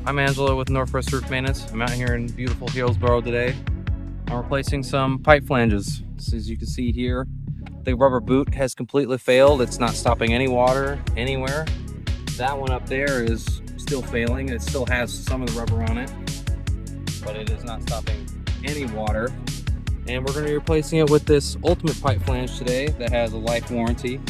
I'm Angelo with Northwest Roof Maintenance. I'm out here in beautiful Hillsboro today. I'm replacing some pipe flanges. So as you can see here, the rubber boot has completely failed. It's not stopping any water anywhere. That one up there is still failing. It still has some of the rubber on it, but it is not stopping any water. And we're going to be replacing it with this ultimate pipe flange today that has a life warranty.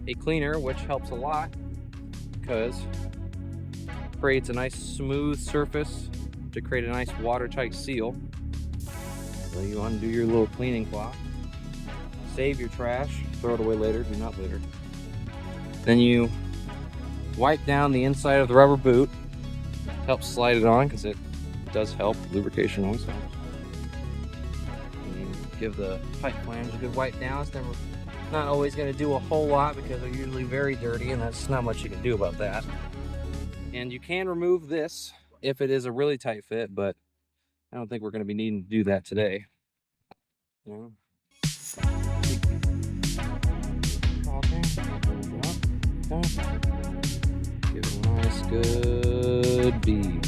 A cleaner, which helps a lot because it creates a nice smooth surface to create a nice watertight seal. So you undo your little cleaning cloth, save your trash, throw it away later, do not litter. Then you wipe down the inside of the rubber boot, helps slide it on because it does help. Lubrication always helps. And you give the pipe flange a good wipe down. It's not always going to do a whole lot because they're usually very dirty, and that's not much you can do about that. And you can remove this if it is a really tight fit, but I don't think we're going to be needing to do that today. Give it a nice good bead.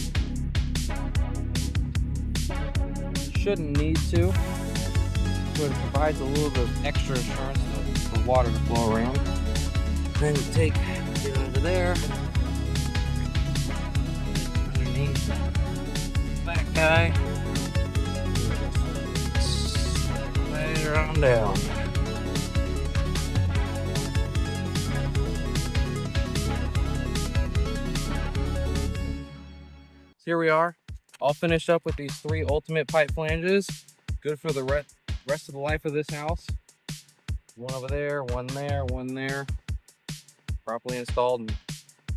Shouldn't need to, but it provides a little bit of extra assurance for water to flow around. Then you get it under there, underneath that guy, slide it on down. So here we are, all finished up with these 3 ultimate pipe flanges. Good for the rest of the life of this house. One over there, one there, one there. Properly installed and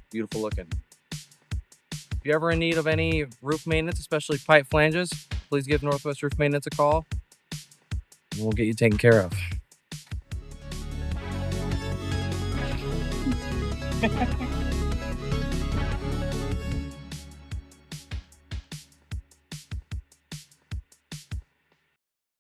beautiful looking. If you're ever in need of any roof maintenance, especially pipe flanges, please give Northwest Roof Maintenance a call and we'll get you taken care of.